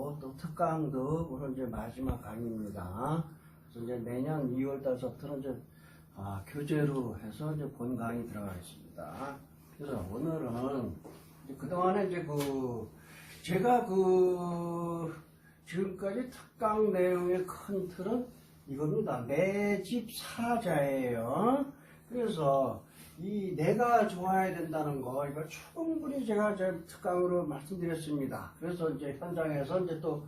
강의고 또 특강도 오늘 이제 마지막 강의입니다. 그래서 이제 내년 2월 달서부터는 이제 교재로 해서 이제 본 강의 들어가겠습니다. 그래서 오늘은 이제 그동안에 이제 제가 지금까지 특강 내용의 큰 틀은 이겁니다. 내 집 사자예요. 그래서 이 내가 좋아야 된다는 거, 이거 충분히 제가 특강으로 말씀드렸습니다. 그래서 이제 현장에서 이제 또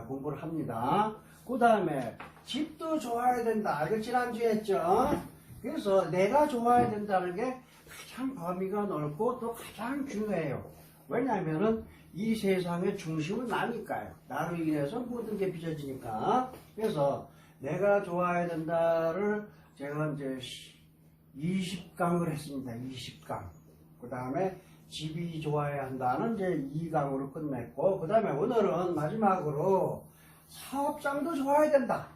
공부를 합니다. 그 다음에 집도 좋아야 된다. 이거 지난주에 했죠. 그래서 내가 좋아야 된다는 게 가장 범위가 넓고 또 가장 중요해요. 왜냐하면은 이 세상의 중심은 나니까요. 나로 인해서 모든 게 빚어지니까. 그래서 내가 좋아야 된다를 제가 이제 20강을 했습니다. 20강. 그 다음에 집이 좋아야 한다는 이제 2강으로 끝냈고, 그 다음에 오늘은 마지막으로 사업장도 좋아야 된다.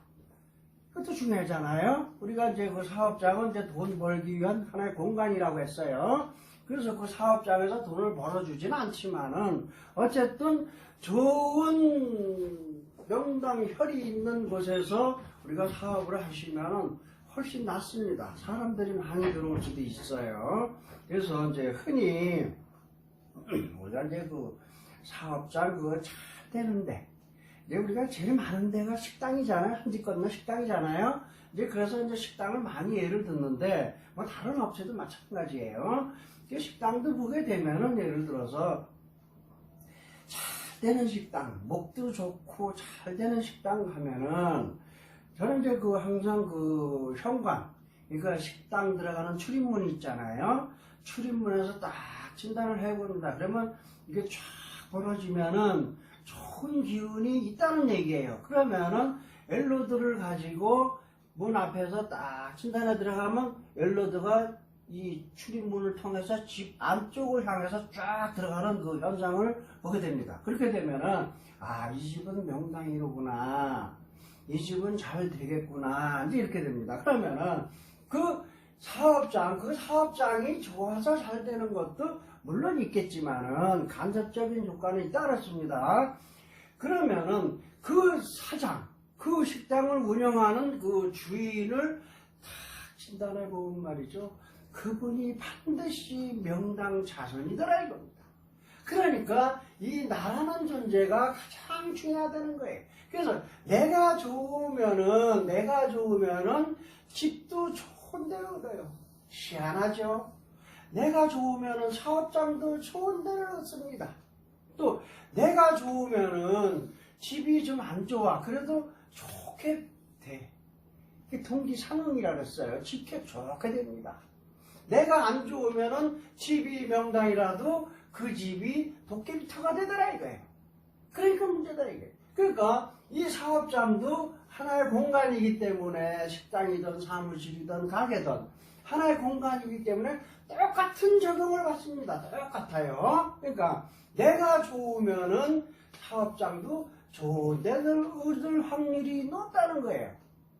그것도 중요하잖아요. 우리가 이제 그 사업장은 이제 돈 벌기 위한 하나의 공간이라고 했어요. 그래서 그 사업장에서 돈을 벌어주지는 않지만은 어쨌든 좋은 명당혈이 있는 곳에서 우리가 사업을 하시면은 훨씬 낫습니다. 사람들이 많이 들어올 수도 있어요. 그래서 이제 흔히 우리가 이제 그 사업장 그거 잘 되는데, 이제 우리가 제일 많은 데가 식당이잖아요. 한 집 건너 식당이잖아요. 이제 그래서 이제 식당을 많이 예를 듣는데, 뭐 다른 업체도 마찬가지예요. 식당도 보게 되면은 예를 들어서 잘 되는 식당, 목도 좋고 잘 되는 식당 하면은 저는 이제 항상 현관, 그러니까 식당 들어가는 출입문 있잖아요. 출입문에서 딱 진단을 해본다. 그러면 이게 쫙 벌어지면은 좋은 기운이 있다는 얘기예요. 그러면은 엘로드를 가지고 문 앞에서 딱 진단에 들어가면 엘로드가 이 출입문을 통해서 집 안쪽을 향해서 쫙 들어가는 그 현상을 보게 됩니다. 그렇게 되면은 이 집은 명당이로구나. 이 집은 잘 되겠구나. 이제 이렇게 됩니다. 그러면은 그 사업장이 좋아서 잘 되는 것도 물론 있겠지만은 간접적인 효과는 따랐습니다. 그러면은 그 사장, 그 식당을 운영하는 그 주인을 다 진단해 보면 말이죠. 그분이 반드시 명당 자손이더라 이겁니다. 그러니까 이 나라는 존재가 가장 중요하다는 거예요. 그래서 내가 좋으면은 집도 좋은 데를 얻어요. 희한하죠? 내가 좋으면은 사업장도 좋은 데를 얻습니다. 또 내가 좋으면은 집이 좀 안 좋아. 그래도 좋게 돼. 동기상응이라고 했어요. 좋게 됩니다. 내가 안 좋으면은 집이 명당이라도 그 집이 도깨비터가 되더라 이거예요. 그러니까 문제다 이거예요. 그러니까 이 사업장도 하나의 공간이기 때문에 식당이든 사무실이든 가게든 하나의 공간이기 때문에 똑같은 적용을 받습니다. 똑같아요. 그러니까 내가 좋으면은 사업장도 좋은 데를 얻을 확률이 높다는 거예요.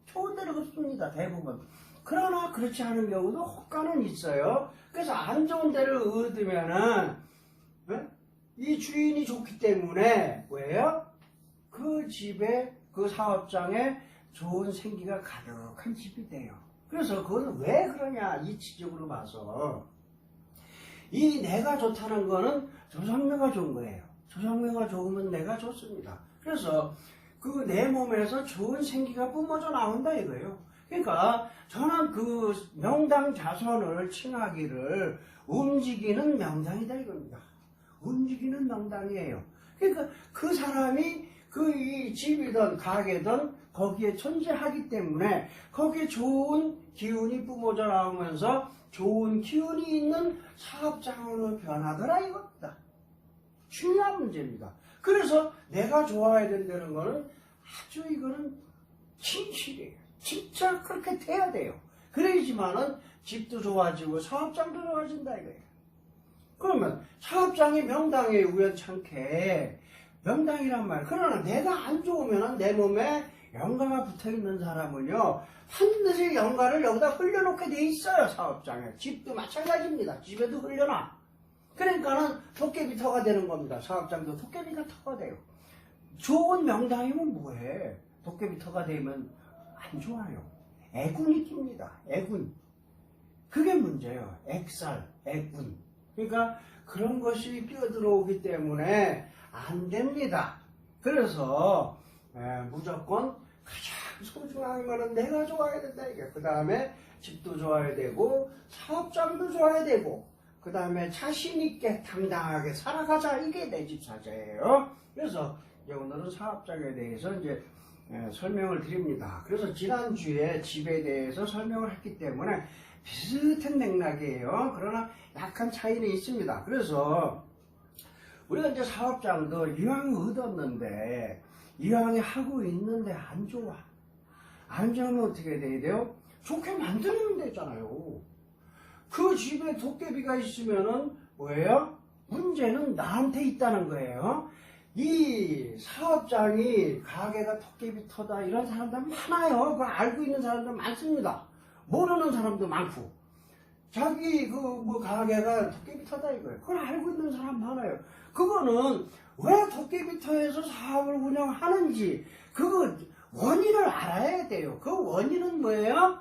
좋은 데를 얻습니다. 대부분. 그러나 그렇지 않은 경우도 혹가는 있어요. 그래서 안 좋은 데를 얻으면은 이 주인이 좋기 때문에 뭐예요? 그 집에 그 사업장에 좋은 생기가 가득한 집이 돼요. 그래서 그건 왜 그러냐 이치적으로 봐서 이 내가 좋다는 거는 조상명가 좋은 거예요. 조상명가 좋으면 내가 좋습니다. 그래서 그 내 몸에서 좋은 생기가 뿜어져 나온다 이거예요. 그러니까 저는 그 명당 자손을 칭하기를 움직이는 명당이다 이겁니다. 움직이는 명당이에요. 그러니까 그 사람이 이 집이든 가게든 거기에 존재하기 때문에 거기에 좋은 기운이 뿜어져 나오면서 좋은 기운이 있는 사업장으로 변하더라 이겁니다. 중요한 문제입니다. 그래서 내가 좋아야 된다는 거는 아주 이거는 진실이에요. 진짜 그렇게 돼야 돼요. 그래야지만은 집도 좋아지고 사업장도 좋아진다 이거예요. 그러면 사업장이 명당에 우연찮게 명당이란 말. 그러나 내가 안 좋으면 내 몸에 영가가 붙어있는 사람은요 반드시 영가를 여기다 흘려놓게 돼 있어요. 사업장에. 집도 마찬가지입니다. 집에도 흘려놔. 그러니까는 도깨비 터가 되는 겁니다. 사업장도 도깨비가 터가 돼요. 좋은 명당이면 뭐해? 도깨비터가 되면 안 좋아요. 애군이 낍니다. 애군. 그게 문제예요. 액살, 애군. 그러니까 그런 것이 뛰어들어오기 때문에 안 됩니다. 그래서 무조건 가장 소중한 거는 내가 좋아야 된다. 이게 그 다음에 집도 좋아야 되고 사업장도 좋아야 되고 그 다음에 자신 있게 당당하게 살아가자. 이게 내 집 사자예요. 그래서 이제 오늘은 사업장에 대해서 이제 설명을 드립니다. 그래서 지난주에 집에 대해서 설명을 했기 때문에 비슷한 맥락이에요. 그러나 약간 차이는 있습니다. 그래서 우리가 이제 사업장도 이왕 얻었는데 이왕에 하고 있는데 안 좋아. 안 좋으면 어떻게 돼야 돼요? 좋게 만들면 되잖아요. 그 집에 도깨비가 있으면은 뭐예요? 문제는 나한테 있다는 거예요. 이 사업장이 가게가 도깨비터다 이런 사람들 많아요. 그거 알고 있는 사람들 많습니다. 모르는 사람도 많고 자기 그 뭐 가게가 도깨비터다 이거예요. 그걸 알고 있는 사람 많아요. 그거는 왜 도깨비터에서 사업을 운영하는지 그 원인을 알아야 돼요. 그 원인은 뭐예요?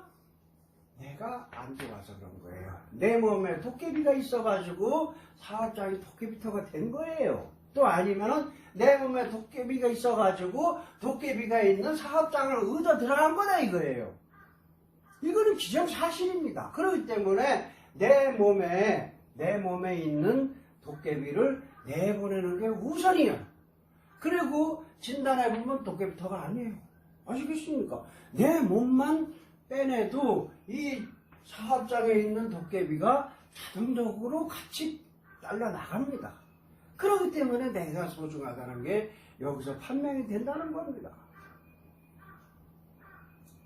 내가 안 좋아서 그런 거예요. 내 몸에 도깨비가 있어가지고 사업장이 도깨비터가 된 거예요. 또 아니면은 내 몸에 도깨비가 있어가지고 도깨비가 있는 사업장을 얻어 들어간 거다 이거예요. 이거는 기정사실입니다. 그렇기 때문에 내 몸에 있는 도깨비를 내보내는 게 우선이야. 그리고 진단해보면 도깨비터가 아니에요. 아시겠습니까? 내 몸만 빼내도 이 사업장에 있는 도깨비가 자동적으로 같이 딸려나갑니다. 그렇기 때문에 내가 소중하다는 게 여기서 판명이 된다는 겁니다.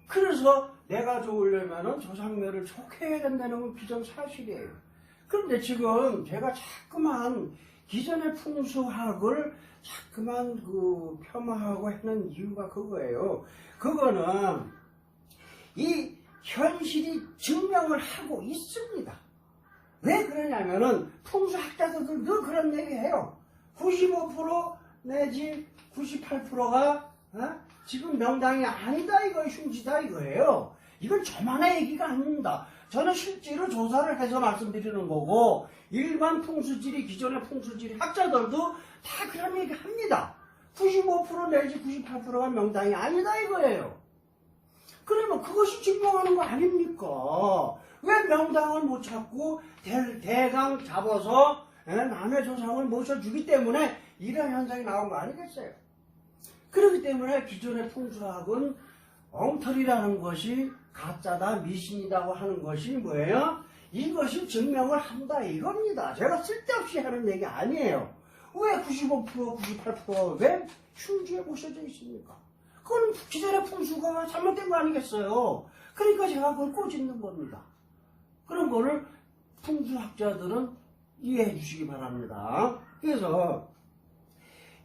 그래서 내가 좋으려면 조상묘를 좋게 해야 된다는 건 기정사실이에요. 그런데 지금 제가 자꾸만 기존의 풍수학을 자꾸만 폄하하고 하는 이유가 그거예요. 그거는 이 현실이 증명을 하고 있습니다. 왜 그러냐면은 풍수학자들도 늘 그런 얘기 해요. 95% 내지 98%가 지금 명당이 아니다 이거 흉지다 이거예요. 이건 저만의 얘기가 아닙니다. 저는 실제로 조사를 해서 말씀드리는 거고 일반 풍수지리 기존의 풍수지리 학자들도 다 그런 얘기 합니다. 95% 내지 98%가 명당이 아니다 이거예요. 그러면 그것이 증명하는 거 아닙니까? 왜 명당을 못 찾고 대강 잡아서 남의 조상을 모셔주기 때문에 이런 현상이 나온 거 아니겠어요? 그렇기 때문에 기존의 풍수학은 엉터리라는 것이 가짜다 미신이라고 하는 것이 뭐예요? 이것이 증명을 한다 이겁니다. 제가 쓸데없이 하는 얘기 아니에요. 왜 95%, 98%가 왜 흉지에 모셔져 있습니까? 그건 기존의 풍수가 잘못된 거 아니겠어요? 그러니까 제가 그걸 꼬집는 겁니다. 그런 거를 풍수학자들은 이해해 주시기 바랍니다. 그래서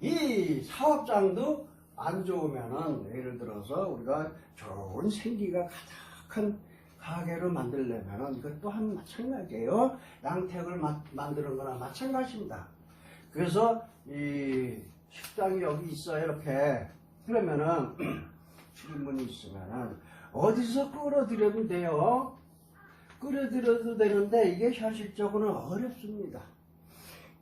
이 사업장도 안 좋으면은 예를 들어서 우리가 좋은 생기가 가득한 가게를 만들려면은 이것 또한 마찬가지예요. 양택을 만드는 거나 마찬가지입니다. 그래서 이 식당이 여기 있어요 이렇게. 그러면은 출입문이 있으면은 어디서 끌어들여도 돼요. 끌어들여도 되는데 이게 현실적으로는 어렵습니다.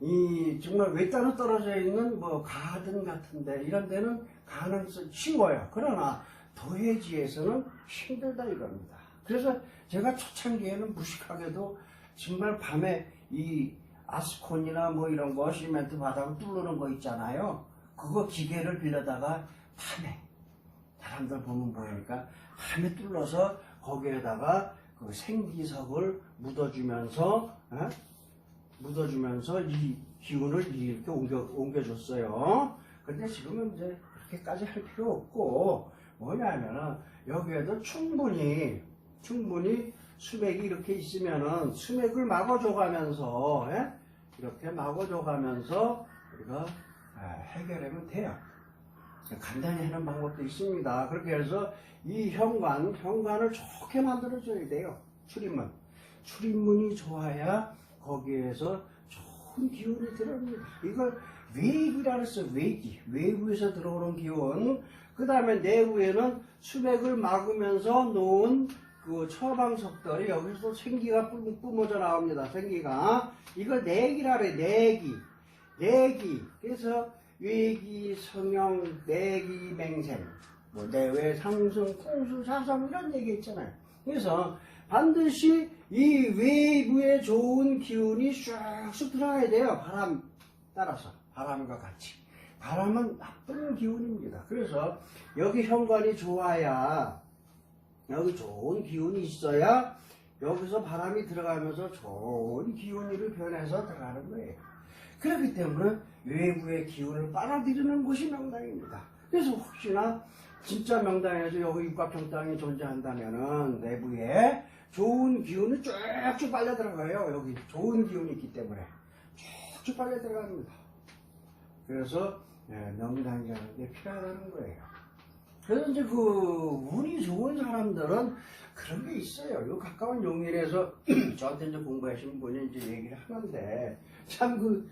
이 정말 외딴에 떨어져 있는 뭐 가든 같은데 이런 데는 가능성이 쉬워요. 그러나 도해지에서는 힘들다 이겁니다. 그래서 제가 초창기에는 무식하게도 정말 밤에 이 아스콘이나 뭐 이런 거 시멘트 바닥을 뚫는 거 있잖아요. 그거 기계를 빌려다가 밤에 사람들 보면 보이니까 밤에 뚫어서 거기에다가 그 생기석을 묻어주면서 이 기운을 이렇게 옮겨줬어요. 근데 지금은 이제 그렇게까지 할 필요 없고 뭐냐면은 여기에도 충분히 수맥이 이렇게 있으면은 수맥을 막아줘가면서 이렇게 막아줘가면서 우리가 해결하면 돼요. 간단히 하는 방법도 있습니다. 그렇게 해서 이 현관을 좋게 만들어줘야 돼요. 출입문이 좋아야 거기에서 좋은 기운이 들어옵니다. 이걸 외기라고 했어요. 외기. 외부에서 들어오는 기운. 그 다음에 내부에는 수맥을 막으면서 놓은 그 처방석들이 여기서 생기가 뿜어져 나옵니다. 생기가. 이걸 내기라 그래. 내기. 내기. 그래서 외기, 성형, 내기, 맹생. 뭐 내외, 상승, 풍수, 사상 이런 얘기 있잖아요. 그래서 반드시 이 외부에 좋은 기운이 쑥쑥 들어가야 돼요. 바람 따라서. 바람과 같이. 바람은 나쁜 기운입니다. 그래서 여기 현관이 좋아야, 여기 좋은 기운이 있어야 여기서 바람이 들어가면서 좋은 기운으로 변해서 들어가는 거예요. 그렇기 때문에 외부의 기운을 빨아들이는 곳이 명당입니다. 그래서 혹시나 진짜 명당에서 여기 육각형당이 존재한다면은 내부에 좋은 기운이 쭉쭉 빨려 들어가요. 여기 좋은 기운이 있기 때문에 쭉쭉 빨려 들어갑니다. 그래서 명당이라는 게 필요하다는 거예요. 그래서 이제 그 운이 좋은 사람들은 그런 게 있어요. 요 가까운 용인에서 저한테 이제 공부하신 분이 이제 얘기를 하는데 참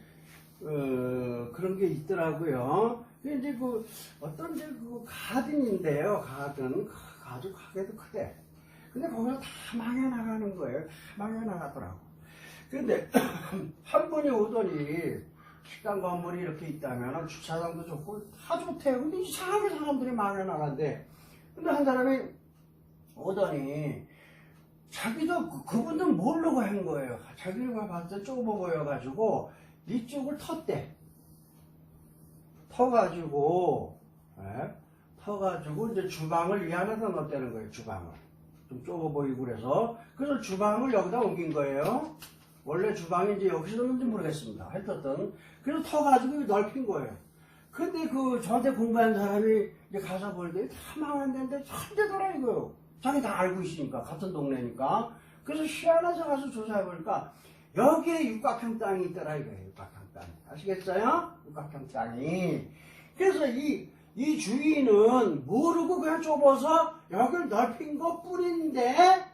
그런 게 있더라고요. 이제 어떤 이제 가든인데요. 아주 가게도 크대. 근데 거기서 다 망해 나가는 거예요. 다 망해 나가더라고. 근데 한 분이 오더니 식당 건물이 이렇게 있다면 주차장도 좋고 다 좋대요. 근데 이상하게 사람들이 망해 나간대. 근데 한 사람이 오더니 자기도 그분도 모르고 한 거예요. 자기가 봤을 때 좁아 보여가지고 이쪽을 텄대. 터가지고 이제 주방을 이 안에다 넣었다는 거예요. 주방을 좀 좁아 보이고 그래서 주방을 여기다 옮긴 거예요. 원래 주방이 이제 여기서 넣는지 모르겠습니다. 하여튼 그래서 터가지고 넓힌 거예요. 근데 저한테 공부한 사람이 이제 가서 보니까 다 망한 데인데 천재더라 이거요. 자기 다 알고 있으니까 같은 동네니까. 그래서 희한해서 가서 조사해보니까 여기에 육각형 땅이 있더라 이거예요. 육각형 땅이. 아시겠어요? 육각형 땅이. 그래서 이 주인은 모르고 그냥 좁아서 여기를 넓힌 것 뿐인데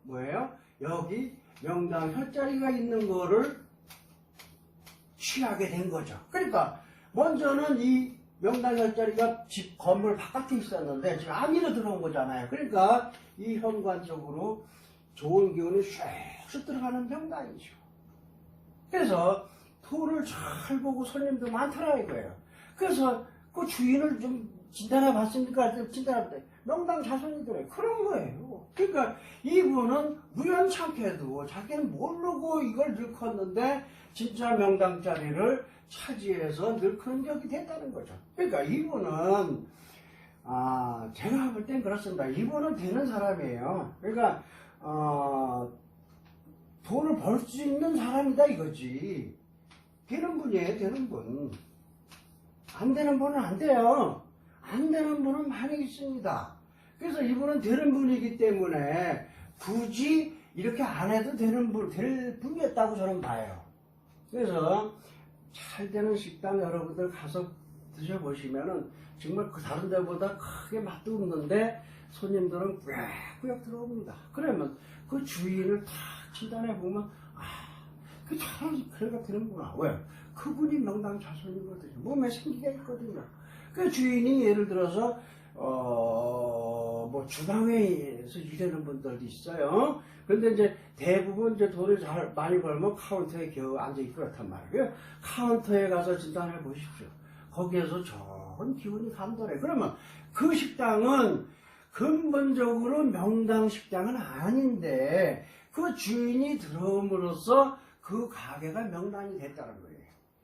뭐예요? 여기 명당 혈자리가 있는 거를 취하게 된 거죠. 그러니까 먼저는 이 명당 혈자리가 집 건물 바깥에 있었는데 지금 안으로 들어온 거잖아요. 그러니까 이 현관 쪽으로 좋은 기운이 슉슉 들어가는 명당이죠. 그래서 토를 잘 보고 손님도 많더라 이거예요. 그래서 그 주인을 좀 진단해 봤습니까? 진단해 봤더니 명당 자손이더래요. 그런 거예요. 그러니까 이분은 우연찮게도 자기는 모르고 이걸 늙었는데 진짜 명당 자리를 차지해서 늙은 격이 됐다는 거죠. 그러니까 이분은 제가 볼 땐 그렇습니다. 이분은 되는 사람이에요. 그러니까 돈을 벌 수 있는 사람이다 이거지. 되는 분이에요. 되는 분. 안 되는 분은 안 돼요. 안 되는 분은 많이 있습니다. 그래서 이분은 되는 분이기 때문에 굳이 이렇게 안 해도 될 분이었다고 저는 봐요. 그래서 잘 되는 식당 여러분들 가서 드셔보시면은 정말 그 다른 데보다 크게 맛도 없는데 손님들은 꾸역꾸역 들어옵니다. 그러면 그 주인을 탁 진단해 보면 그 참 그래가 되는구나. 왜? 그분이 명당 자손이거든요. 몸에 생기가 있거든요. 그 주인이 예를 들어서 뭐 주방에서 일하는 분들도 있어요. 그런데 이제 대부분 이제 돈을 잘 많이 벌면 카운터에 겨우 앉아 있고 그렇단 말이에요. 카운터에 가서 진단해 보십시오. 거기에서 좋은 기운이 감도래. 그러면 그 식당은 근본적으로 명당 식당은 아닌데 그 주인이 들어옴으로써 그 가게가 명당이 됐다는 거예요.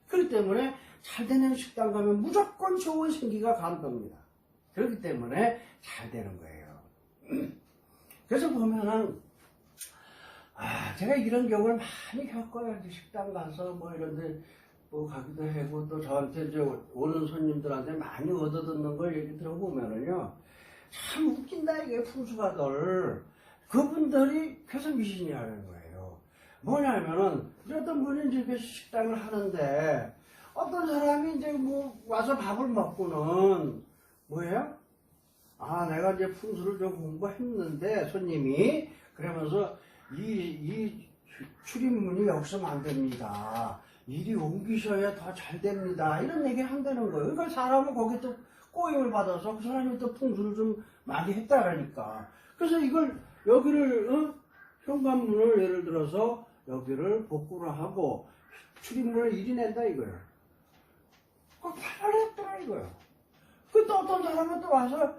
그렇기 때문에 잘 되는 식당 가면 무조건 좋은 생기가 감돕니다. 그렇기 때문에 잘 되는 거예요. 그래서 보면은 제가 이런 경우를 많이 겪어요. 이제 식당 가서 뭐 이런데 뭐 가기도 하고 또 저한테 이제 오는 손님들한테 많이 얻어듣는 걸 얘기 들어보면은요 참 웃긴다 이게 풍수가들. 그분들이 계속 미신이 하는 거예요. 뭐냐면은 어떤 분이 이제 식당을 하는데 어떤 사람이 이제 뭐 와서 밥을 먹고는 뭐예요? 내가 이제 풍수를 좀 공부했는데 손님이 그러면서 이 출입문이 여기서 안 됩니다. 이리 옮기셔야 더 잘 됩니다. 이런 얘기를 한다는 거예요. 그러니까 사람은 거기에 또 꼬임을 받아서 그 사람이 또 풍수를 좀 많이 했다라니까. 그래서 이걸, 여기를, 현관문을 예를 들어서 여기를 복구를 하고 출입문을 이리 낸다 이거예요. 그거 팔아냈더라 이거예요. 그 또 어떤 사람은 또 와서,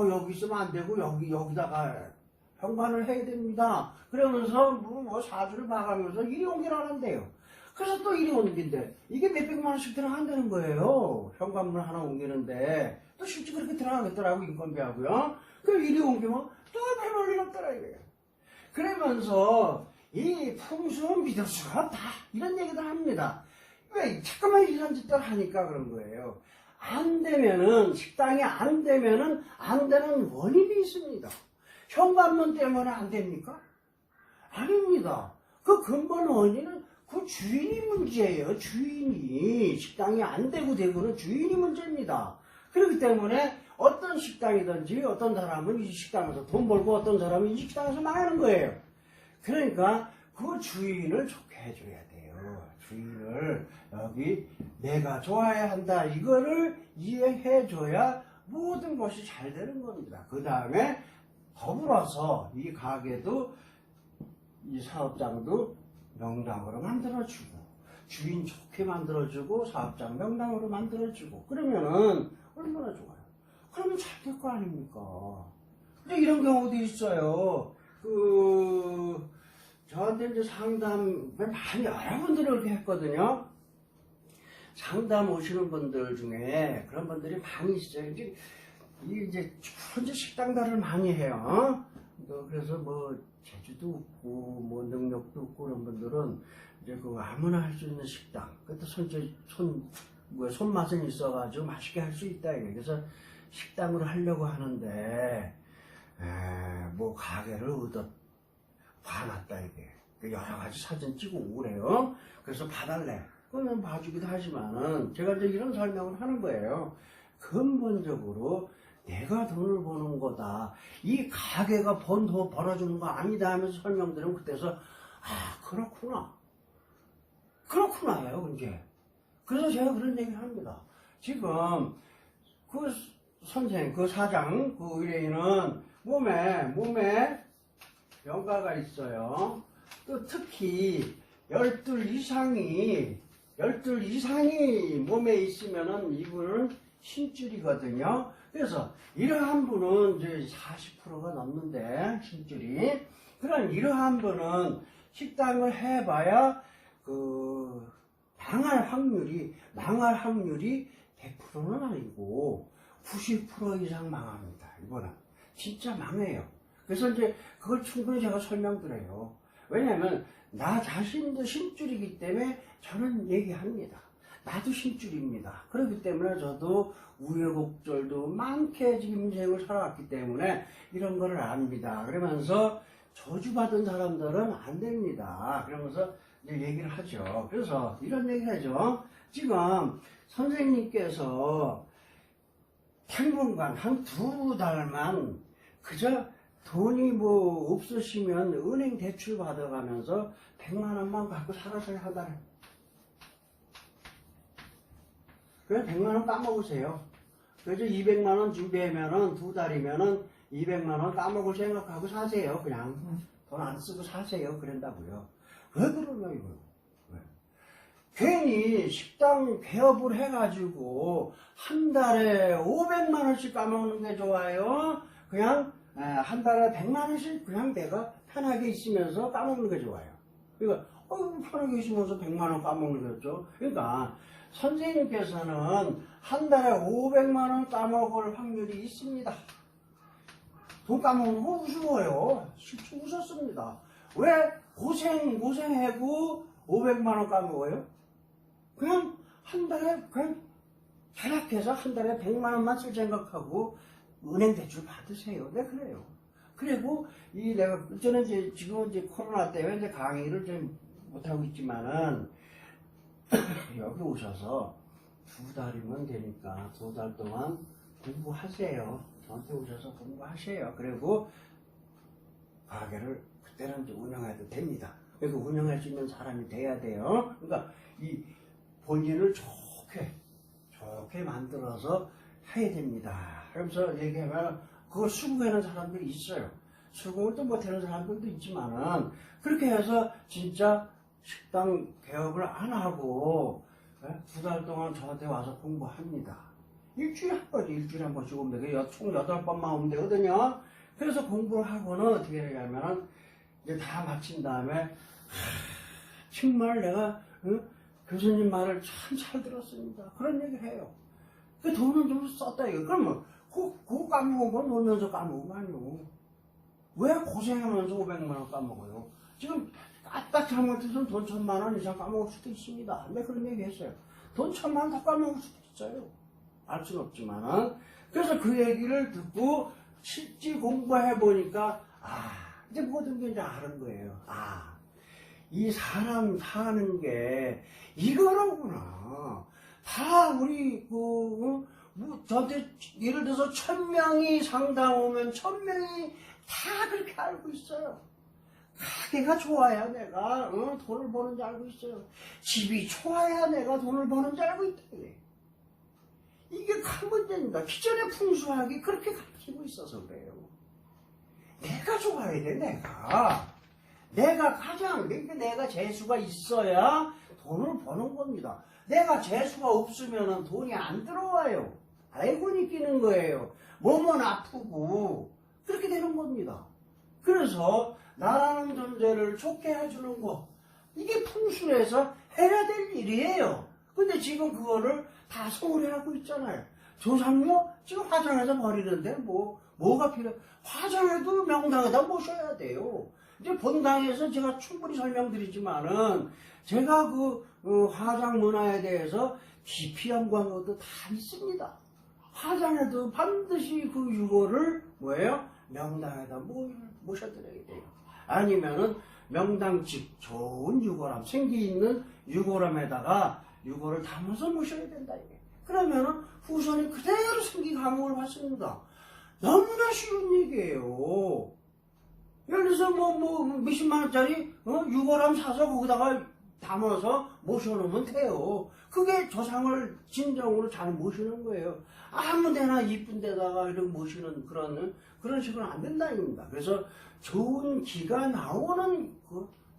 여기 있으면 안 되고 여기다가 현관을 해야 됩니다. 그러면서 뭐 사주를 봐가면서 이리 옮기라 하는데요. 그래서 또 이리 옮긴대. 이게 몇백만 원씩 들어간다는 거예요. 현관문 하나 옮기는데. 또 실제 그렇게 들어가겠더라고, 인건비하고요. 그럼 이리 옮기면 또 100만 원이 넘더라, 이거예요. 그러면서 이 풍수는 믿을 수가 없다. 이런 얘기도 합니다. 왜? 자꾸만 이런 짓들 하니까 그런 거예요. 안 되면은, 식당이 안 되면은, 안 되는 원인이 있습니다. 현관문 때문에 안 됩니까? 아닙니다. 그 근본 원인은 그 주인이 문제예요. 주인이. 식당이 안 되고 되고는 주인이 문제입니다. 그렇기 때문에 어떤 식당이든지 어떤 사람은 이 식당에서 돈 벌고 어떤 사람은 이 식당에서 망하는 거예요. 그러니까 그 주인을 좋게 해줘야 돼요. 주인을 여기 내가 좋아야 한다. 이거를 이해해줘야 모든 것이 잘 되는 겁니다. 그 다음에 더불어서 이 가게도 이 사업장도 명당으로 만들어주고 주인 좋게 만들어주고 사업장 명당으로 만들어주고 그러면은 얼마나 좋아요. 그러면 잘 될 거 아닙니까. 근데 이런 경우도 있어요. 저한테 이제 상담을 많이 여러분들이 그렇게 했거든요. 상담 오시는 분들 중에 그런 분들이 많이 있어요. 이제 현재 식당들을 많이 해요. 그래서 뭐 재주도 없고 뭐 능력도 없고 그런 분들은 이제 그 아무나 할 수 있는 식당. 그것도 손맛은 있어가지고 맛있게 할 수 있다. 그래서 식당으로 하려고 하는데 뭐 가게를 봐놨다 이게. 여러 가지 사진 찍고 오래요. 그래서 봐달래. 그러면 봐주기도 하지만은 제가 이제 이런 설명을 하는 거예요. 근본적으로 내가 돈을 버는 거다. 이 가게가 돈 벌어주는 거 아니다 하면서 설명드리면 그때서 그렇구나. 그렇구나요, 이제. 그래서 제가 그런 얘기를 합니다. 지금 그 선생, 그 사장, 그 의뢰인은 몸에 병가가 있어요. 또 특히 열둘 이상이 몸에 있으면은 이분은 신줄이거든요. 그래서 이러한 분은 이제 40%가 넘는데 신줄이 그런 이러한 분은 식당을 해봐야 망할 확률이 100%는 아니고 90% 이상 망합니다. 이거는 진짜 망해요. 그래서 이제 그걸 충분히 제가 설명드려요. 왜냐하면 나 자신도 신줄이기 때문에 저는 얘기합니다. 나도 신줄입니다. 그렇기 때문에 저도 우여곡절도 많게 지금 인생을 살아왔기 때문에 이런 거를 압니다. 그러면서 저주받은 사람들은 안 됩니다. 그러면서 이제 얘기를 하죠. 그래서 이런 얘기를 하죠. 지금 선생님께서 당분간 한 2달만 그저 돈이 뭐 없으시면 은행 대출 받아가면서 100만 원만 갖고 살아서요, 한 달에. 그래 100만 원 까먹으세요. 그래서 200만 원 준비하면은 2달이면은 200만 원 까먹을 생각하고 사세요. 그냥 돈 안 쓰고 사세요. 그런다고요. 왜 그러냐 이거. 왜? 괜히 식당 개업을 해가지고 한 달에 500만 원씩 까먹는 게 좋아요. 그냥 한 달에 100만 원씩 그냥 내가 편하게 있으면서 까먹는 게 좋아요. 그러니까 편하게 있으면서 100만 원 까먹는 거죠. 그러니까 선생님께서는 한 달에 500만 원 까먹을 확률이 있습니다. 돈 까먹는 거 우스워요. 실제 웃었습니다. 왜 고생하고 500만 원 까먹어요? 그냥 한 달에 그냥 절약해서 한 달에 100만 원만 쓸 생각하고 은행 대출 받으세요. 네, 그래요. 그리고 내가 저는 지금 코로나 때문에 이제 강의를 좀 못하고 있지만은 여기 오셔서 2달이면 되니까 2달 동안 공부하세요. 저한테 오셔서 공부하세요. 그리고 가게를 그때는 이제 운영해도 됩니다. 그리고 운영할 수 있는 사람이 돼야 돼요. 그러니까 이 본인을 좋게 만들어서 해야 됩니다. 그러면서 얘기하면 그걸 수긍하는 사람들이 있어요. 수긍을 또 못하는 사람들도 있지만은 그렇게 해서 진짜 식당 개업을 안 하고 2달 동안 저한테 와서 공부합니다. 일주일에 한 번씩 오면 되고 총 8번만 오면 되거든요. 그래서 공부를 하고는 어떻게 되냐면은 이제 다 마친 다음에 정말 내가 교수님 말을 참 잘 들었습니다. 그런 얘기를 해요. 그 돈은 좀 썼다 이거. 그러면 그거 까먹은 건 놀면서 까먹은 거 아니오. 왜 고생하면서 500만 원 까먹어요? 지금 까딱 잘못해서 돈 1,000만 원 이상 까먹을 수도 있습니다. 내가 그런 얘기 했어요. 돈 1,000만 원 더 까먹을 수도 있어요. 알 수는 없지만은. 그래서 그 얘기를 듣고 실제 공부해보니까, 이제 모든 게 이제 아는 거예요. 이 사람 사는 게 이거라구나. 다 우리, 저한테 예를 들어서 1,000명이 상담 오면 1,000명이 다 그렇게 알고 있어요. 가게가 좋아야 내가 돈을 버는지 알고 있어요. 집이 좋아야 내가 돈을 버는지 알고 있다. 이게 큰 문제입니다. 기존의 풍수학이 그렇게 가르치고 있어서 그래요. 내가 좋아야 돼, 내가 가장, 내가 재수가 있어야 돈을 버는 겁니다. 내가 재수가 없으면 돈이 안 들어와요. 알고 느끼는 거예요. 몸은 아프고 그렇게 되는 겁니다. 그래서 나라는 존재를 좋게 해주는 거, 이게 풍수에서 해야 될 일이에요. 근데 지금 그거를 다 소홀히 하고 있잖아요. 조상모 지금 화장해서 버리는데 뭐가 필요해? 화장해도 명당에다 모셔야 돼요. 이제 본당에서 제가 충분히 설명드리지만은 제가 화장 문화에 대해서 깊이 연구한 것도 다 있습니다. 화장해도 반드시 그 유골을 명당에다 모셔드려야 돼요. 아니면은 명당집 좋은 유골함, 생기 있는 유골함에다가 유골을 담아서 모셔야 된다 이게. 그러면은 후손이 그대로 생기 감옥을 받습니다. 너무나 쉬운 얘기예요. 예를 들어서 몇십만 원짜리 유골함 사서 거기다가 담아서 모셔놓으면 돼요. 그게 조상을 진정으로 잘 모시는 거예요. 아무데나 이쁜 데다가 이렇게 모시는 그런 식으로 안 된다 입니다. 그래서 좋은 기가 나오는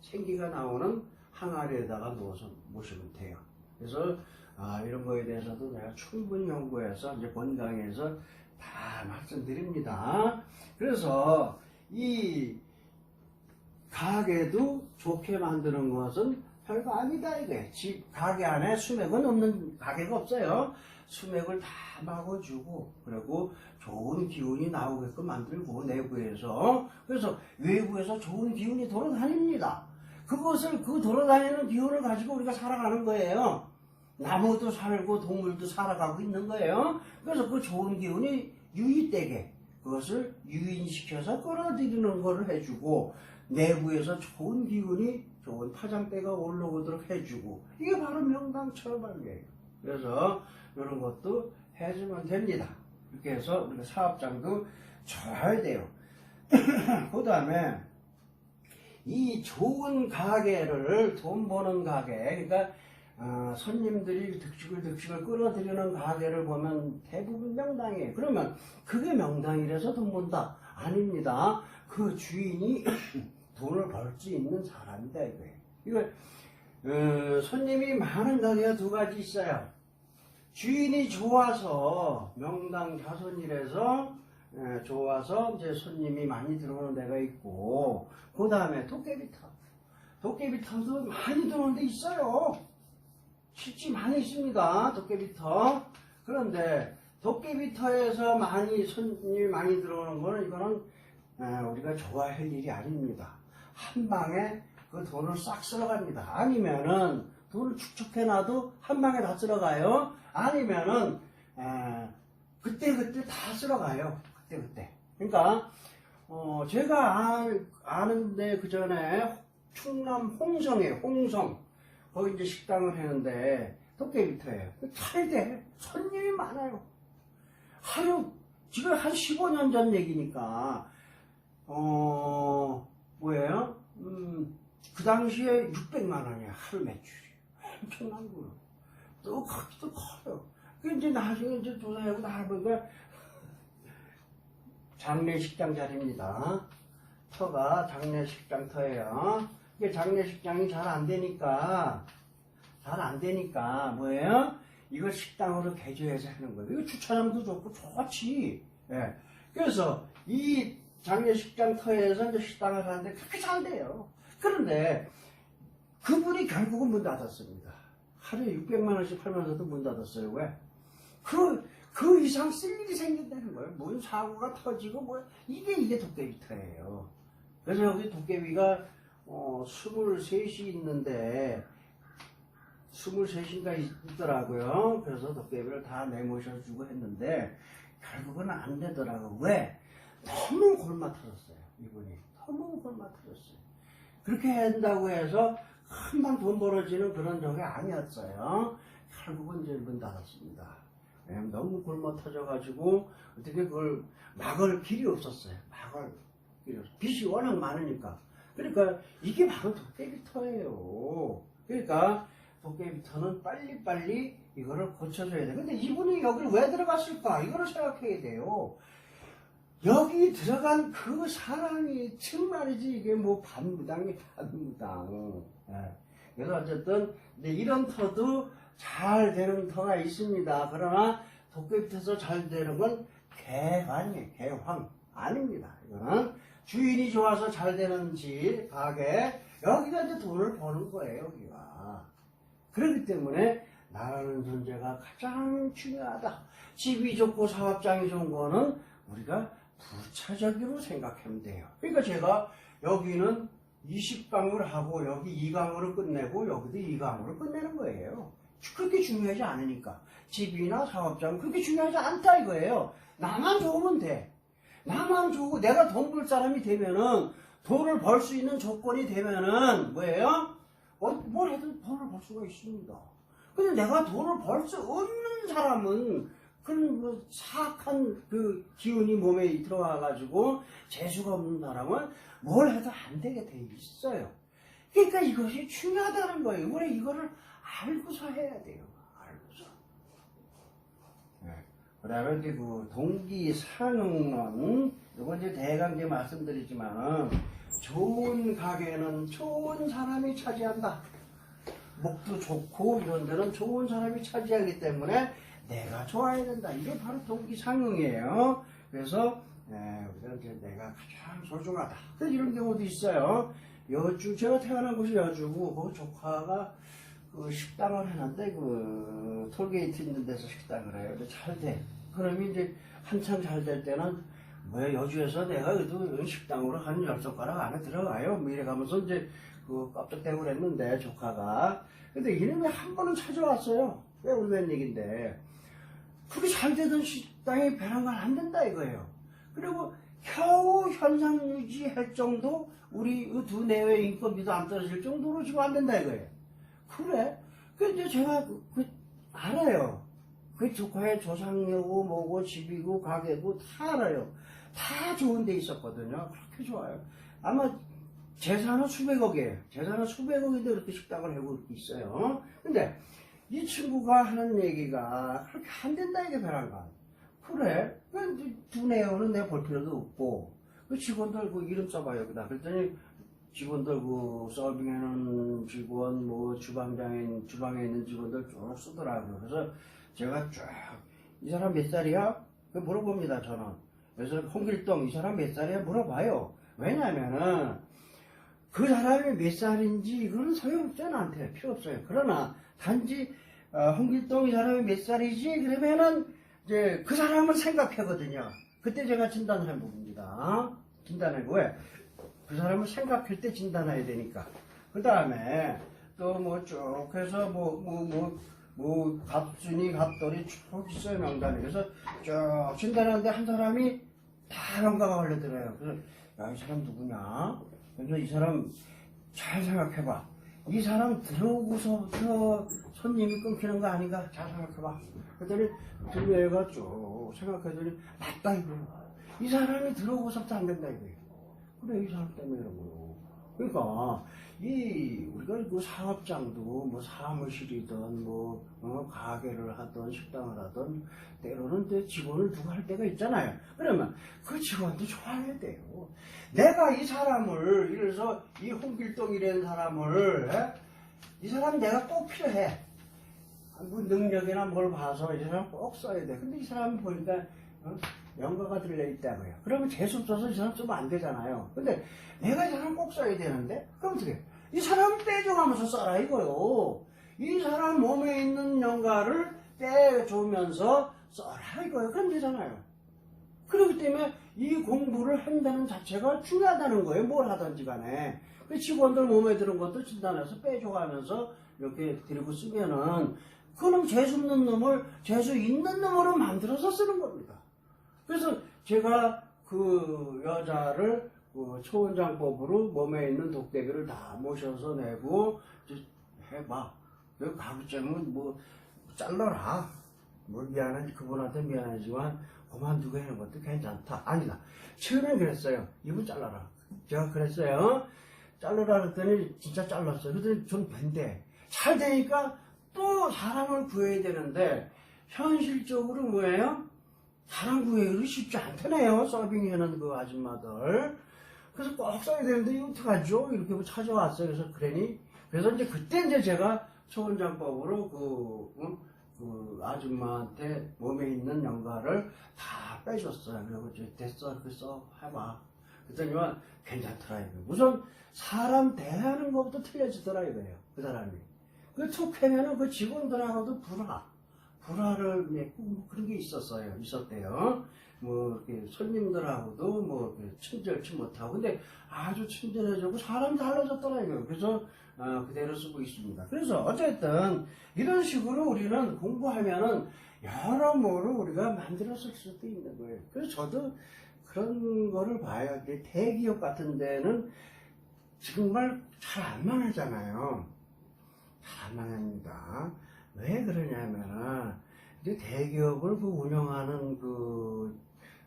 생기가 나오는 항아리에다가 넣어서 모시면 돼요. 그래서 이런 거에 대해서도 내가 충분히 연구해서 이제 본강에서 다 말씀드립니다. 그래서 이 가게도 좋게 만드는 것은 별거 아니다 이게. 집 가게 안에 수맥은 없는 가게가 없어요. 수맥을 다 막아주고 그리고 좋은 기운이 나오게끔 만들고 내부에서. 그래서 외부에서 좋은 기운이 돌아다닙니다. 그 돌아다니는 기운을 가지고 우리가 살아가는 거예요. 나무도 살고 동물도 살아가고 있는 거예요. 그래서 그 좋은 기운이 유입되게 그것을 유인시켜서 끌어들이는 거를 해주고 내부에서 좋은 기운이 좋은 파장대가 올라오도록 해주고, 이게 바로 명당처벌이에요. 그래서 이런 것도 해주면 됩니다. 이렇게 해서 우리가 사업장도 좋아야 돼요. 그 다음에 이 좋은 가게를 돈 버는 가게, 그러니까 손님들이 득식을 끌어들이는 가게를 보면 대부분 명당이에요. 그러면 그게 명당이라서 돈 번다? 아닙니다. 그 주인이 돈을 벌 수 있는 사람이다 이거예요. 이거 손님이 많은 가게가 두 가지 있어요. 주인이 좋아서 명당 자손이라서 좋아서 이제 손님이 많이 들어오는 데가 있고, 그 다음에 도깨비터도 많이 들어오는 데 있어요. 실제 많이 있습니다. 도깨비터. 그런데 도깨비터에서 손님이 많이 들어오는 거는 이거는 우리가 좋아할 일이 아닙니다. 한 방에 그 돈을 싹 쓸어갑니다. 아니면은 돈을 축적해놔도 한 방에 다 쓸어가요. 아니면은 그때 다 쓸어가요. 그때. 그러니까 제가 아는데 그 전에 충남 홍성이에요. 홍성. 거기 이제 식당을 했는데 도깨비터예요. 탈대 손님이 많아요. 지금 한 15년 전 얘기니까 뭐예요? 그 당시에 600만 원이야 하루 매출이. 엄청난 거예요. 또 크기도 커요. 그 이제 나중에 이제 조사하고 나보니까 장례식장 자리입니다. 터가 장례식장 터예요. 이게 장례식장이 잘 안 되니까 뭐예요? 이걸 식당으로 개조해서 하는 거예요. 이거 주차장도 좋고 좋지. 예. 그래서 이 장례식장 터에서 이제 식당을 하는데 그렇게 잘 돼요. 그런데 그분이 결국은 문 닫았습니다. 하루에 600만 원씩 팔면서도 문 닫았어요. 왜? 그 이상 쓸 일이 생긴다는 거예요. 문 사고가 터지고 뭐 이게 도깨비터예요. 그래서 여기 도깨비가 23이 있는데 23인가 있더라고요. 그래서 도깨비를 다 내모셔주고 했는데 결국은 안 되더라고요. 왜? 너무 골마터졌어요. 이분이 너무 골마터졌어요. 그렇게 한다고 해서 금방 돈 벌어지는 그런 적이 아니었어요. 결국은 이제 문 닫았습니다. 너무 굶어 터져가지고 어떻게 그걸 막을 길이 없었어요. 막을 길이 없어요. 빚이 워낙 많으니까. 그러니까 이게 바로 도깨비터예요. 그러니까 도깨비터는 빨리빨리 이거를 고쳐줘야 돼요. 근데 이분이 여기를 왜 들어갔을까? 이거를 생각해야 돼요. 여기 들어간 그 사람이 정말이지 이게 뭐 반무당이 반무당. 그래서 어쨌든 이런 터도 잘 되는 터가 있습니다. 그러나 도깨비터에서 잘 되는 건 개환이에요. 개황 아닙니다. 이거는 주인이 좋아서 잘 되는 집, 가게 여기가 이제 돈을 버는 거예요. 여기가. 그렇기 때문에 나라는 존재가 가장 중요하다. 집이 좋고 사업장이 좋은 거는 우리가 부차적으로 생각하면 돼요. 그러니까 제가 여기는 20강을 하고 여기 2강으로 끝내고 여기도 2강으로 끝내는 거예요. 그렇게 중요하지 않으니까. 집이나 사업장 그렇게 중요하지 않다 이거예요. 나만 좋으면 돼. 나만 좋고 내가 돈 벌 사람이 되면은 돈을 벌 수 있는 조건이 되면은 뭐예요? 뭘 해도 돈을 벌 수가 있습니다. 근데 내가 돈을 벌 수 없는 사람은 그런 뭐 사악한 그 기운이 몸에 들어와가지고 재수가 없는 사람은 뭘 해도 안 되게 돼 있어요. 그러니까 이것이 중요하다는 거예요. 우리 이거를 알고서 해야 돼요. 알고서. 그 다음에 이제 그 동기상응론, 이건 이제 대강 말씀드리지만, 좋은 가게는 좋은 사람이 차지한다. 목도 좋고 이런 데는 좋은 사람이 차지하기 때문에 내가 좋아야 된다. 이게 바로 동기상응이에요. 그래서 우리가 이제 내가 가장 소중하다. 이런 경우도 있어요. 여주, 제가 태어난 곳이 여주고, 그 조카가 그 식당을 해놨는데, 그 톨게이트 있는 데서 식당을 해요. 근데 잘 돼. 그러면 이제 한참 잘 될 때는, 뭐야, 여주에서 내가 그래도 식당으로 한 10손가락 안에 들어가요. 뭐 이래 가면서 이제 그 깜짝대고 그랬는데, 조카가. 근데 이놈이 한 번은 찾아왔어요. 왜 울면 얘긴데. 그게 잘 되던 식당이 배랑갈 안 된다 이거예요. 그리고 겨우 현상 유지할 정도, 우리 두 내외 인건비도 안 떨어질 정도로 지금 안 된다 이거예요. 그래? 근데 제가 알아요. 그 조카의 조상녀고 뭐고 집이고 가게고 다 알아요. 다 좋은 데 있었거든요. 그렇게 좋아요. 아마 재산은 수백억이에요. 재산은 수백억인데 이렇게 식당을 하고 있어요. 근데 이 친구가 하는 얘기가 그렇게 안 된다 이게 배란가. 그래? 두 내용은 내가 볼 필요도 없고, 그 직원들 그 이름 써봐 여기다. 그랬더니 직원들 그 서빙하는 직원, 뭐 주방에 있는 직원들 쭉 쓰더라고요. 그래서 제가 쭉 이 사람 몇 살이야? 그 물어봅니다 저는. 그래서 홍길동 이 사람 몇 살이야? 물어봐요. 왜냐면은 그 사람이 몇 살인지 이거는 소용없잖아. 나한테 필요 없어요. 그러나 단지 홍길동 이 사람이 몇 살이지? 그러면은 이제 그 사람을 생각하거든요. 그때 제가 진단을 해봅니다. 진단하고 왜? 그 사람을 생각할 때 진단해야 되니까. 그 다음에 또 뭐 쭉 해서 갑순이 갑돌이 쭉 있어요. 명단이. 그래서 쭉 진단하는데 한 사람이 다 명가가 걸려들어요. 그래서 야, 이 사람 누구냐? 그래서 이 사람 잘 생각해봐. 이 사람 들어오고서부터 손님이 끊기는 거 아닌가? 잘 생각해봐. 그랬더니 둘레가 쭉 생각했더니 맞다 이거야. 이 사람이 들어오고서부터 안 된다 이거야. 그래 이 사람 때문에 이런 거요. 그러니까 우리가 그 사업장도 뭐 사무실이든 뭐 가게를 하든 식당을 하든 때로는 또 직원을 두고 할 때가 있잖아요. 그러면 그 직원도 좋아해야 돼요. 내가 이 사람을, 예를 들어서 이 홍길동이라는 사람을, 이 사람 내가 꼭 필요해. 뭐 능력이나 뭘 봐서 이 사람 꼭 써야 돼. 근데 이 사람 보니까 연가가 들려있다고요. 그러면 재수없어서 이 사람 쓰면 안 되잖아요. 근데 내가 이 사람 꼭 써야 되는데, 그럼 어떻게 해? 이 사람을 빼줘가면서 써라 이거요. 이 사람 몸에 있는 연가를 빼주면서 써라 이거요. 그럼 되잖아요. 그렇기 때문에 이 공부를 한다는 자체가 중요하다는 거예요. 뭘 하든지 간에. 그 직원들 몸에 드는 것도 진단해서 빼줘가면서 이렇게 데리고 쓰면은, 그놈 재수 없는 놈을 재수 있는 놈으로 만들어서 쓰는 겁니다. 그래서 제가 그 여자를 그 초원장법으로 몸에 있는 독대기를 다 모셔서 내고 해봐. 그 가급적이면 뭐 잘라라. 뭐 미안하지, 그분한테 미안하지만 그만두고 하는 것도 괜찮다. 아니다. 처음엔 그랬어요. 이분 잘라라. 제가 그랬어요. 잘라라 그랬더니 진짜 잘랐어요. 그랬더니 전 밴데 잘 되니까 또 사람을 구해야 되는데 현실적으로 뭐예요? 사람 구하기 쉽지 않다네요. 서빙하는 그 아줌마들. 그래서 꼭 써야 되는데 이거 어떡하죠? 이렇게 뭐 찾아왔어요. 그래서 이제 그때 이제 제가 초원장법으로 그 아줌마한테 몸에 있는 연가를 다 빼줬어요. 그리고 됐어. 그래서 해봐. 그랬더니만 괜찮더라 이거. 우선 사람 대하는 것부터 틀려지더라 이거예요. 그 사람이. 그 툭 하면은 그 직원들하고도 불화를 맺고 뭐 그런 게 있었대요. 뭐 이렇게 손님들하고도 뭐 이렇게 친절치 못하고. 근데 아주 친절해지고 사람이 달라졌더라 이거예요. 그래서 그대로 쓰고 있습니다. 그래서 어쨌든 이런 식으로 우리는 공부하면은 여러모로 우리가 만들어 쓸 수도 있는 거예요. 그래서 저도 그런 거를 봐요. 대기업 같은 데는 정말 잘 안 망하잖아요. 잘 안 망합니다. 왜 그러냐면은 이제 대기업을 그 운영하는 그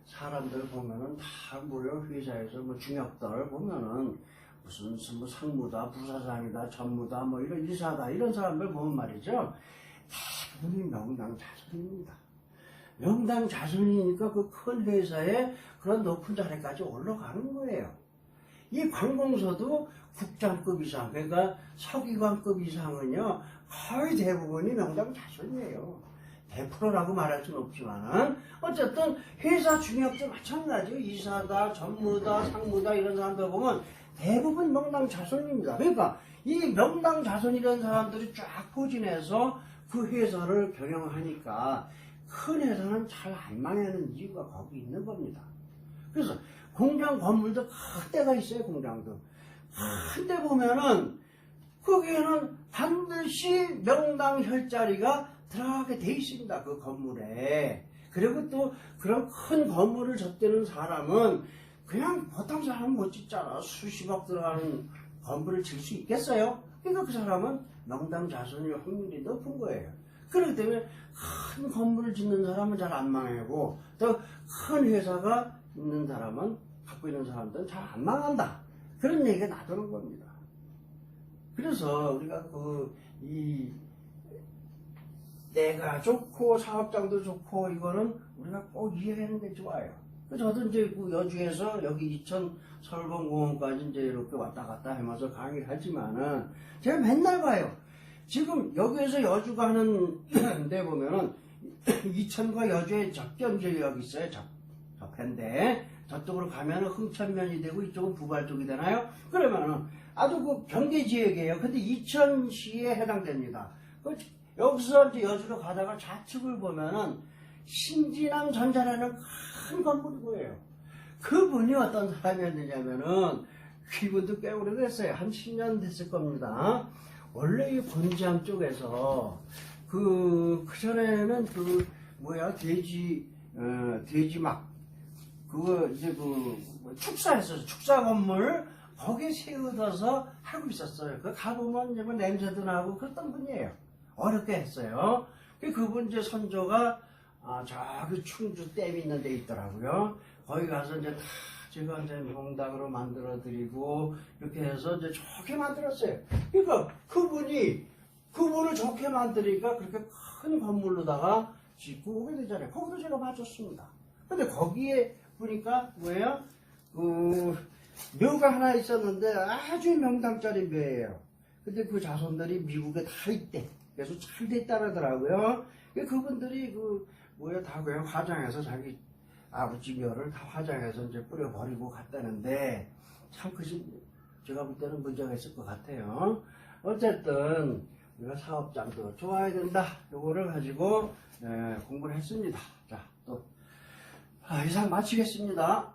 사람들 보면은 다 무려 회사에서 뭐 중역들 보면은 무슨 뭐 상무다, 부사장이다, 전무다, 뭐 이런 이사다 이런 사람들 보면 말이죠. 대부분이 명당자손입니다. 명당자손이니까 그 큰 회사에 그런 높은 자리까지 올라가는 거예요. 이 관공서도 국장급 이상, 그러니까 서기관급 이상은요, 거의 대부분이 명당자손이에요. 100%라고 말할 수는 없지만, 어쨌든 회사 중역도 마찬가지예요. 이사다, 전무다, 상무다 이런 사람들 보면 대부분 명당자손입니다. 그러니까 이 명당자손이라는 사람들이 쫙 포진해서 그 회사를 경영하니까 큰 회사는 잘 안 망하는 이유가 거기 있는 겁니다. 그래서 공장 건물도 큰 데가 있어요. 공장도 큰 데 보면은 거기에는 반드시 명당 혈자리가 들어가게 돼 있습니다. 그 건물에. 그리고 또 그런 큰 건물을 젖대는 사람은 그냥 보통 사람은 못 짓잖아. 수십억 들어가는 건물을 질 수 있겠어요? 그러니까 그 사람은 명당 자손일 확률이 높은 거예요. 그렇기 때문에 큰 건물을 짓는 사람은 잘 안 망하고, 또 큰 회사가 있는 사람은, 갖고 있는 사람들은 잘 안 망한다. 그런 얘기가 나도는 겁니다. 그래서 우리가 내가 좋고 사업장도 좋고 이거는 우리가 꼭 이해하는 게 좋아요. 저도 이제 그 여주에서 여기 이천 서울봉공원까지 이제 이렇게 왔다 갔다 하면서 강의를 하지만은 제가 맨날 봐요. 지금 여기에서 여주 가는 데 보면은 이천과 여주의 접경 지역이 있어요. 접해인데 저쪽으로 가면은 흥천면이 되고 이쪽은 부발 쪽이 되나요? 그러면은 아주 그 경계 지역이에요. 근데 이천시에 해당됩니다. 여기서 이제 여주로 가다가 좌측을 보면은 신진항 전자라는 큰 건물이 보여요. 그분이 어떤 사람이었느냐면은 그분도 꽤 오래됐어요. 한 10년 됐을 겁니다. 원래 이 본지암 쪽에서 그전에는 돼지막 그거 이제 축사했어요. 축사 건물 거기에 세워둬서 하고 있었어요. 그 가보면 이제 냄새도 나고 그랬던 분이에요. 어렵게 했어요. 그분 이제 선조가 저기 충주 댐 있는 데 있더라고요. 거기 가서 이제 다 제가 이제 명당으로 만들어 드리고 이렇게 해서 이제 좋게 만들었어요. 그러니까 그분을 좋게 만드니까 그렇게 큰 건물로다가 짓고 오게 되잖아요. 거기도 제가 봐줬습니다. 근데 거기에 보니까 뭐예요? 묘가 하나 있었는데 아주 명당짜리 묘예요. 근데 그 자손들이 미국에 다 있대. 그래서 잘 됐다라더라고요. 그분들이 다 그냥 화장해서 자기 아버지 묘를 다 화장해서 이제 뿌려버리고 갔다는데 참 제가 볼 때는 문제가 있을 것 같아요. 어쨌든 우리가 사업장도 좋아야 된다. 요거를 가지고 공부를 했습니다. 자, 또 이상 마치겠습니다.